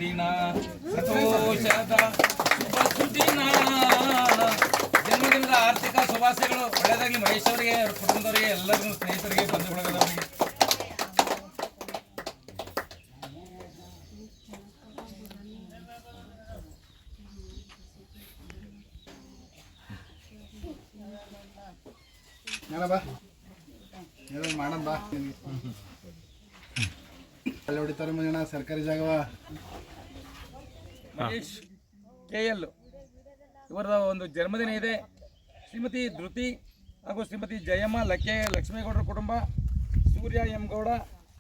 ದಿನ ಸಂತೋಷದ ಶುಭ ಸುದಿನ. ಜನ್ಮದಿನದ ಆರ್ಥಿಕ ಶುಭಾಶಯಗಳು. ಒಳ್ಳೆಯದಾಗಲಿ ಮಹೇಶ್ ಅವರಿಗೆ, ಅವ್ರ ಕುಟುಂಬದವರಿಗೆ, ಎಲ್ಲರಿಗೂ, ಸ್ನೇಹಿತರಿಗೆ, ಬಂಧು ಬಳಗದವರಿಗೆ. ಬಾ ಮಾಡಣ ಬಾ ಅಲ್ಲಿ ಹೊಡಿತಾರೆ ಮನೆಯಣ್ಣ ಸರ್ಕಾರಿ ಜಾಗವ. ಮಹೇಶ್ KL ಇವರ ಒಂದು ಜನ್ಮದಿನ ಇದೆ. ಶ್ರೀಮತಿ ಧೃತಿ ಹಾಗೂ ಶ್ರೀಮತಿ ಜಯಮ್ಮ ಲಕ್ಷ್ಮೇಗೌಡರ ಕುಟುಂಬ, ಸೂರ್ಯ ಎಂ ಗೌಡ,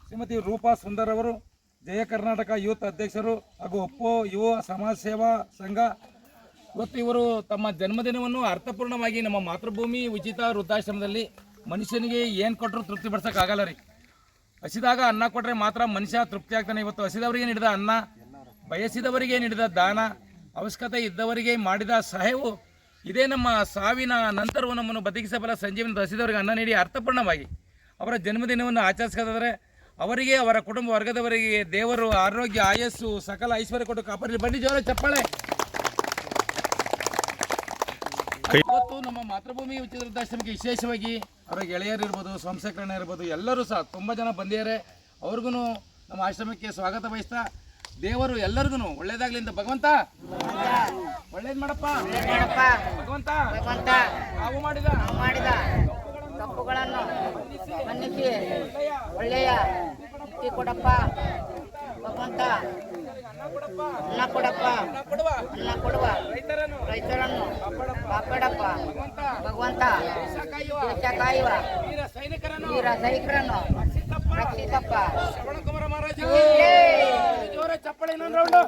ಶ್ರೀಮತಿ ರೂಪಾ ಸುಂದರ್ ಅವರು, ಜಯ ಕರ್ನಾಟಕ ಯೂತ್ ಅಧ್ಯಕ್ಷರು ಹಾಗೂ ಒಪ್ಪೋ ಯುವ ಸಮಾಜ ಸೇವಾ ಸಂಘ. ಇವತ್ತು ಇವರು ತಮ್ಮ ಜನ್ಮದಿನವನ್ನು ಅರ್ಥಪೂರ್ಣವಾಗಿ ನಮ್ಮ ಮಾತೃಭೂಮಿ ಉಚಿತ ವೃದ್ಧಾಶ್ರಮದಲ್ಲಿ ಮನುಷ್ಯನಿಗೆ ಏನು ಕೊಟ್ಟರು ತೃಪ್ತಿ ಪಡಿಸೋಕ್ಕಾಗಲ್ಲ ರೀ. ಹಸಿದಾಗ ಅನ್ನ ಕೊಟ್ಟರೆ ಮಾತ್ರ ಮನುಷ್ಯ ತೃಪ್ತಿ ಆಗ್ತಾನೆ. ಇವತ್ತು ಹಸಿದವರಿಗೆ ನೀಡಿದ ಅನ್ನ, ಬಯಸಿದವರಿಗೆ ನೀಡಿದ ದಾನ, ಅವಶ್ಯಕತೆ ಇದ್ದವರಿಗೆ ಮಾಡಿದ ಸಹಾಯವು ಇದೇ ನಮ್ಮ ಸಾವಿನ ನಂತರವೂ ನಮ್ಮನ್ನು ಬದುಕಿಸಬಲ್ಲ ಸಂಜೀವನ. ಹಸಿದವರಿಗೆ ಅನ್ನ ನೀಡಿ ಅರ್ಥಪೂರ್ಣವಾಗಿ ಅವರ ಜನ್ಮದಿನವನ್ನು ಆಚರಿಸೋದಾದರೆ ಅವರಿಗೆ, ಅವರ ಕುಟುಂಬ ವರ್ಗದವರಿಗೆ ದೇವರು ಆರೋಗ್ಯ, ಆಯಸ್ಸು, ಸಕಲ ಐಶ್ವರ್ಯ ಕೊಟ್ಟು ಕಾಪಾಡಲಿ. ಬನ್ನಿ ಜೋರ ಚಪ್ಪಾಳೆ. ಇವತ್ತು ನಮ್ಮ ಮಾತೃಭೂಮಿ ಉಚಿತ ವೃದ್ಧಾಶ್ರಮಕ್ಕೆ ವಿಶೇಷವಾಗಿ ಅವರ ಗೆಳೆಯರು ಇರ್ಬೋದು, ಸಂಸಕರಣ ಇರ್ಬೋದು, ಎಲ್ಲರೂ ಸಹ ತುಂಬ ಜನ ಬಂದಿದ್ದಾರೆ. ಅವ್ರಿಗೂ ನಮ್ಮ ಆಶ್ರಮಕ್ಕೆ ಸ್ವಾಗತ ಬಯಸ್ತಾ, ದೇವರು ಎಲ್ಲರಿಗೂ ಒಳ್ಳೇದಾಗ್ಲಿ ಅಂತ ಭಗವಂತ ಒಳ್ಳೇದು ಮಾಡಪ್ಪ. ಭಗವಂತ ನಾವು ಮಾಡಿದ ತಪ್ಪುಗಳನ್ನು ಮನ್ನಿಸಿ ಒಳ್ಳೆಯ ಮುಕ್ತಿ ಕೊಡಪ್ಪ. ಭಗವಂತ ಅನ್ನ ಕೊಡಪ್ಪ, ಅನ್ನ ಕೊಡುವ ರೈತರನ್ನು ಕಾಪಾಡಪ್ಪ. ಭಗವಂತ ದೇಶ ಕಾಯುವ ವೀರ ಸೈನಿಕರನ್ನು ರಕ್ಷಿಸಪ್ಪ. ಶ್ರವಣ ಕುಮಾರ ಮಹಾರಾಜ ಜೋರ ಚಪ್ಪಳೆ ಇನ್ನೊಂದು ರೌಂಡು.